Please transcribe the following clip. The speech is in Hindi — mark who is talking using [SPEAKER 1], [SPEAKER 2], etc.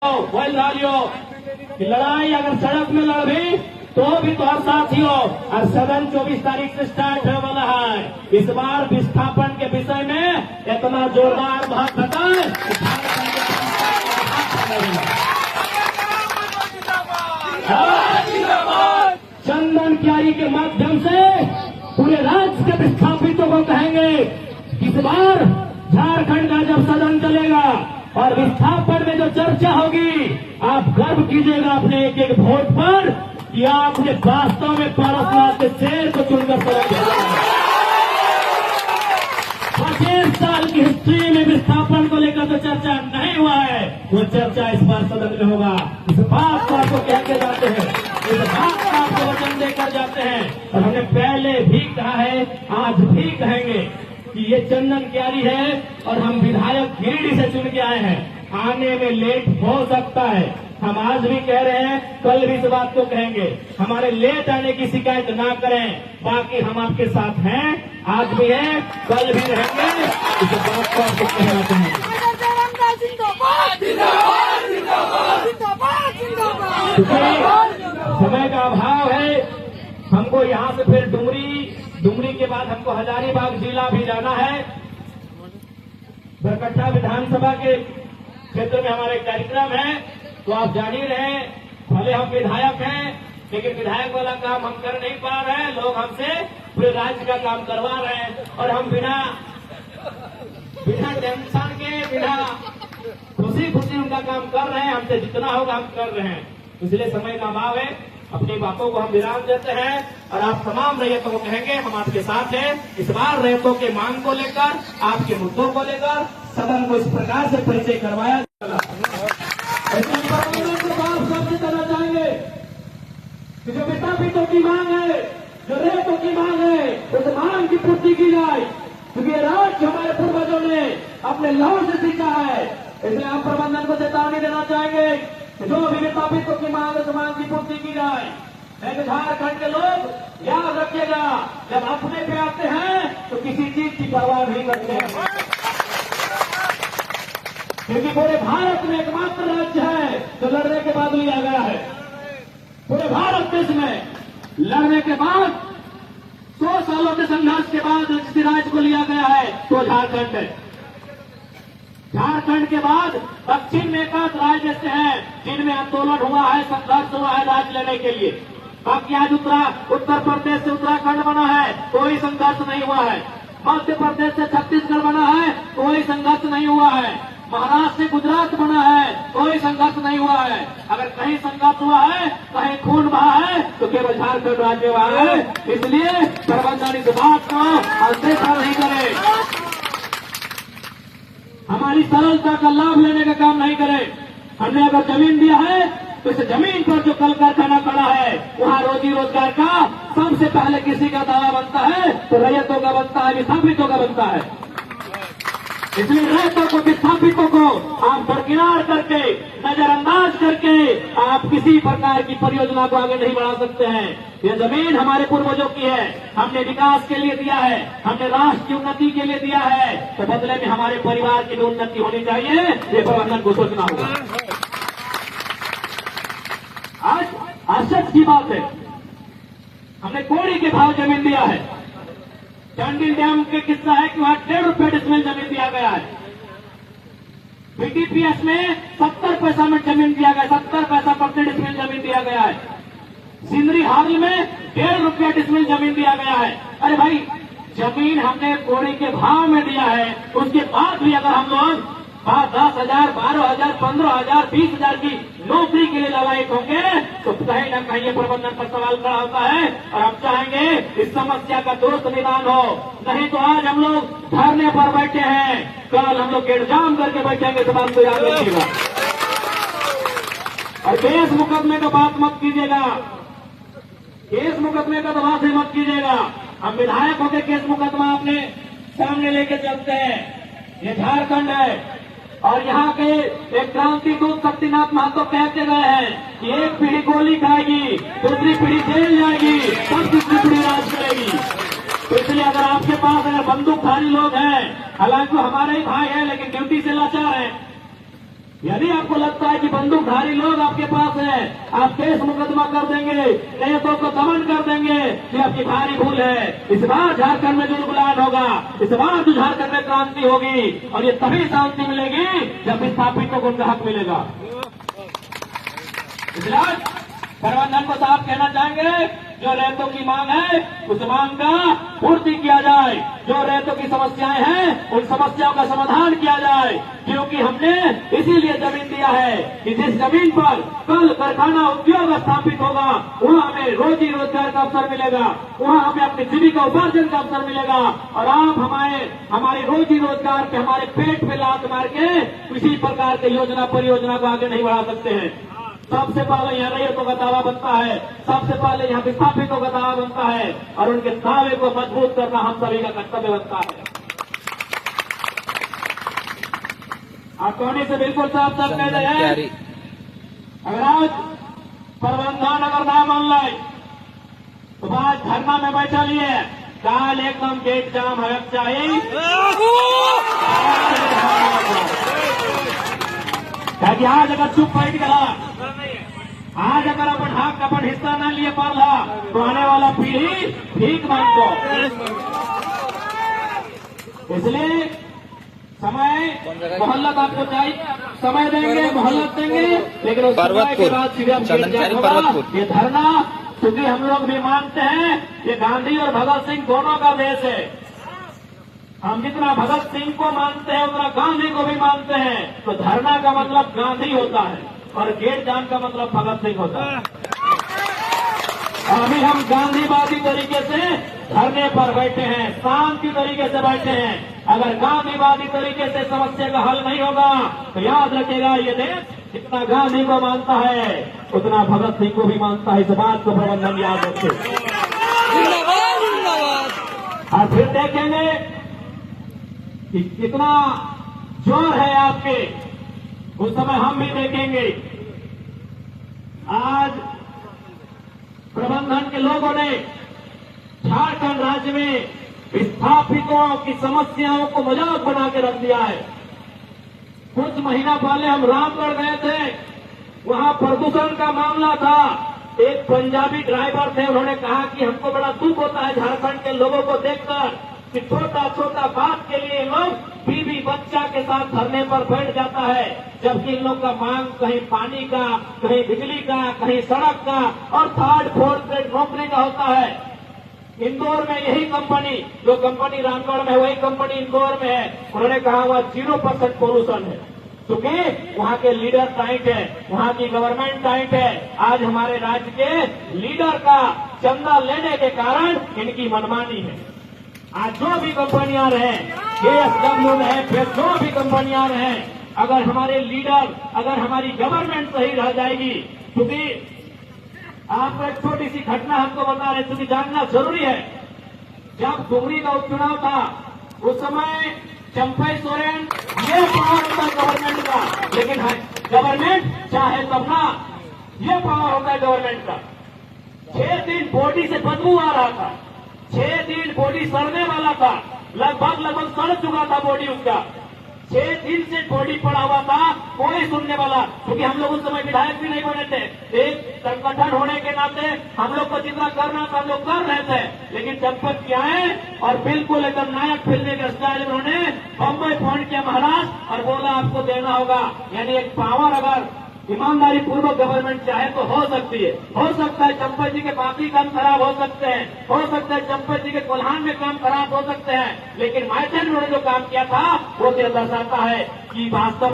[SPEAKER 1] वही कि लड़ाई अगर सड़क में लड़ी तो भी तो हर साथियों और सदन 24 तारीख से स्टार्ट होने वाला है। इस बार विस्थापन के विषय में इतना जोरदार बात बताए। चंदन क्यारी के माध्यम से पूरे राज्य के विस्थापितों को कहेंगे इस बार झारखंड का जब सदन चलेगा और विस्थापन में जो चर्चा होगी, आप गर्व कीजिएगा अपने एक एक वोट पर कि आपने वास्तव में पारसनाथ के शेर को चुनकर सदन भेजा है। 25 साल की हिस्ट्री में विस्थापन को लेकर तो चर्चा नहीं हुआ है, वो चर्चा इस बार सदन में होगा। इस बात को आपको कह के जाते हैं, इस बात का आपको वचन देकर जाते हैं और हमने पहले भी कहा है, आज भी कहेंगे कि ये चंदन क्यारी है और हम विधायक गिरिडीह से चुन के आए हैं। आने में लेट हो सकता है, हम आज भी कह रहे हैं, कल भी इस बात को कहेंगे। हमारे लेट आने की शिकायत ना करें, बाकी हम आपके साथ हैं, आज भी हैं, कल भी रहेंगे। इस बात को आपको कहना चाहेंगे। समय का अभाव है, हमको यहाँ से फिर डुमरी के बाद हमको हजारीबाग जिला भी जाना है। बरकट्टा विधानसभा के क्षेत्र में हमारे कार्यक्रम है, तो आप जान ही रहे हैं, भले हम विधायक हैं लेकिन विधायक वाला काम हम कर नहीं पा रहे हैं। लोग हमसे पूरे राज्य का काम करवा रहे हैं और हम बिना टेंशन के, बिना खुशी उनका काम कर रहे हैं। हमसे जितना होगा हम कर रहे हैं, इसलिए समय का अभाव है। अपनी बातों को हम विराम देते हैं और आप तमाम रैयतों को कहेंगे हम आपके साथ हैं। इस बार रैयतों के मांग को लेकर, आपके मुद्दों को लेकर सदन को इस प्रकार से परिचय करवाया। सबसे करना चाहेंगे कि जो विस्थापितों की मांग है, जो रैयतों की मांग है, उस मांग की पूर्ति की जाए, क्योंकि राज्य हमारे पूर्वजों ने अपने लहू से सीखा है। इसलिए हम प्रबंधन को चेतावनी देना चाहेंगे जो भी विस्थापितों की मांग है, उस मांग की पूर्ति की जाए। झारखंड के लोग याद रखिएगा, जब अपने पे आते हैं तो किसी चीज की परवाह नहीं करते हैं, क्योंकि पूरे भारत में एकमात्र राज्य है जो लड़ने के बाद लिया गया है। पूरे भारत देश में लड़ने के बाद 100 सालों के संघर्ष के बाद जिस राज्य को लिया गया है तो झारखंड है। झारखंड के बाद दक्षिण में एकाध राज्य ऐसे हैं जिनमें आंदोलन हुआ है, संघर्ष हुआ है राज्य लेने के लिए। बाकी आज उत्तर प्रदेश से उत्तराखंड बना है, कोई संघर्ष नहीं हुआ है। मध्य प्रदेश से छत्तीसगढ़ बना है, कोई संघर्ष नहीं हुआ है। महाराष्ट्र से गुजरात बना है, कोई संघर्ष नहीं हुआ है। अगर कहीं संघर्ष हुआ है, कहीं खून बहा है, तो केवल झारखंड राज्य हुआ है। इसलिए प्रबंधन इस बात को अनदेखा नहीं करे, हमारी सरलता का लाभ लेने का काम नहीं करे। हमने अगर जमीन दिया है तो इस जमीन पर जो कल कारखाना खड़ा है, वहाँ रोजी रोजगार का सबसे पहले किसी का दावा बनता है तो रैयतों का बनता है, विस्थापितों का बनता है। इसलिए रैयतों को, विस्थापितों को आप दरकिनार करके, नजरअंदाज करके आप किसी प्रकार की परियोजना को आगे नहीं बढ़ा सकते हैं। ये जमीन हमारे पूर्वजों की है, हमने विकास के लिए दिया है, हमने राष्ट्र की उन्नति के लिए दिया है, तो बदले में हमारे परिवार की भी उन्नति होनी चाहिए। ये प्रबंधन को सोचना होगा। आज आश्चर्य की बात है, हमने कोड़ी के भाव जमीन दिया है। चंडिल डैम के किस्सा है कि वहां 1.5 रुपये डिसमिल जमीन दिया गया है। बीटीपीएस में 70 पैसा में जमीन दिया गया, 70 पैसा प्रति डिसमिल जमीन दिया गया है। सिंदरी हाल में 1.5 रुपया डिसमिल जमीन दिया गया है। अरे भाई, जमीन हमने कोड़ी के भाव में दिया है, उसके बाद भी अगर हम लोग 10,000, 12,000, 15,000, 20,000 की नौकरी के लिए ललायक होंगे तो कहीं न कहीं ये प्रबंधन पर सवाल खड़ा होता है। और हम चाहेंगे इस समस्या का तुरंत निदान हो, नहीं तो आज हम लोग धरने पर बैठे हैं, कल हम लोग गेट जाम करके बैठेंगे। इस बात को याद रखिएगा और केस मुकदमे का बात मत कीजिएगा, केस मुकदमे का दबाव से मत कीजिएगा। हम विधायक होकर केस मुकदमा अपने सामने लेके चलते हैं। ये झारखंड है और यहाँ के एक क्रांति दूत शक्तिनाथ महतो कहते गए हैं कि एक पीढ़ी गोली खाएगी, दूसरी पीढ़ी जेल जाएगी, तब तीसरी पीढ़ी राज करेगी। तो इसलिए अगर आपके पास अगर बंदूकधारी लोग हैं, हालांकि हमारे ही भाई हैं लेकिन ड्यूटी से लाचार हैं, यदि आपको लगता है कि बंदूकधारी लोग आपके पास हैं, आप केस मुकदमा कर देंगे, नेताओं को दमन कर देंगे, ये आपकी भारी भूल है। इस बार झारखंड में जुलगुलान होगा, इस बार तो झारखंड में क्रांति होगी और ये तभी शांति मिलेगी जब विस्थापितों को उनका हक मिलेगा। इसलिए प्रबंधन को साफ कहना चाहेंगे, जो रैयतों की मांग है उस मांग का पूर्ति किया जाए, जो रैयतों की समस्याएं हैं उन समस्याओं का समाधान किया जाए, क्योंकि हमने इसीलिए जमीन दिया है कि जिस जमीन पर कल कारखाना उद्योग स्थापित होगा वहां हमें रोजी रोजगार का अवसर मिलेगा, वहां हमें अपनी जीविका उपार्जन का अवसर मिलेगा और आप हमारी रोजी रोजगार पे, हमारे पेट पे लात मार के किसी प्रकार की योजना परियोजना को आगे नहीं बढ़ा सकते हैं। सबसे पहले यहाँ रैयतों का दावा बनता है, सबसे पहले यहाँ विस्थापितों का दावा बनता है और उनके दावे को मजबूत करना हम सभी का कर्तव्य बनता है। आप कोने से बिल्कुल साफ साफ कह रहे हैं, अगर आज प्रबंधन अगर ना मान लाए तो आज धरना में बैठा लिए काल एकदम गेट जाम है चाहिए, ताकि आज अगर चुप बैठ गया, आज अगर अपन हिस्सा न लिए पाला तो आने वाला पीढ़ी भीख मांगो। इसलिए समय मोहल्लत आपको चाहिए, समय देंगे, मोहल्लत देंगे, लेकिन उस समय के बाद ये धरना, क्योंकि हम लोग भी मानते हैं ये गांधी और भगत सिंह दोनों का देश है। हम जितना भगत सिंह को मानते हैं उतना गांधी को भी मानते हैं, तो धरना का मतलब गांधी होता है और गेट जाम का मतलब भगत सिंह होता है। अभी हम गांधीवादी तरीके से धरने पर बैठे हैं, शांति तरीके से बैठे हैं। अगर गांधीवादी तरीके से समस्या का हल नहीं होगा तो याद रखेगा ये देश जितना गांधी को मानता है उतना भगत सिंह को भी मानता है। इस बात को प्रबंधन याद रखे और फिर देखेंगे कि कितना जोर है आपके, उस समय हम भी देखेंगे। आज प्रबंधन के लोगों ने झारखंड राज्य में विस्थापितों की समस्याओं को मजाक बना के रख दिया है। कुछ महीना पहले हम रामगढ़ गए थे, वहां प्रदूषण का मामला था। एक पंजाबी ड्राइवर थे, उन्होंने कहा कि हमको बड़ा दुख होता है झारखंड के लोगों को देखकर कि छोटा छोटा बात के लिए लोग बीवी बच्चा के साथ धरने पर बैठ जाता है, जबकि इन लोग का मांग कहीं पानी का, कहीं बिजली का, कहीं सड़क का और थर्ड फोर्थ ग्रेड नौकरी का होता है। इंदौर में यही कंपनी, जो कंपनी रामगढ़ में है वही कंपनी इंदौर में है। उन्होंने कहा हुआ 0% पोल्यूशन है, क्योंकि वहां के लीडर टाइट है, वहां की गवर्नमेंट टाइट है। आज हमारे राज्य के लीडर का चंदा लेने के कारण इनकी मनमानी है। आज जो भी कंपनियां रहे, KSW में फिर जो भी कंपनियां रहे, अगर हमारे लीडर, अगर हमारी गवर्नमेंट सही रह जाएगी, क्योंकि आपको एक छोटी सी घटना हमको बता रहे, क्योंकि जानना जरूरी है। जब डुमरी का उपचुनाव था उस समय चंपई सोरेन, ये पावर होता है गवर्नमेंट का, लेकिन गवर्नमेंट चाहे तब ना, ये पावर होता है गवर्नमेंट का। 6 दिन बॉडी से बदबू आ रहा था, 6 दिन बॉडी सड़ने वाला था, लगभग सड़ चुका था बॉडी उसका। 6 दिन से बॉडी पड़ा हुआ था, कोई सुनने वाला, क्योंकि हम लोग उस समय विधायक भी नहीं बने थे। एक संगठन होने के नाते हम लोग को जितना करना था हम लोग कर रहे थे, लेकिन जनपद के आए और बिल्कुल एकदम नायक फिल्म के स्टाइल में उन्होंने बम्बई फोन किया महाराज और बोला आपको देना होगा। यानी एक पावर अगर ईमानदारी पूर्वक गवर्नमेंट चाहे तो हो सकती है। हो सकता है चंपा जी के बाकी काम खराब हो सकते हैं, हो सकता है चंपा जी के कोल्हान में काम खराब हो सकते हैं, लेकिन माइथन उन्होंने जो काम किया था वो दर्शाता है कि वास्तव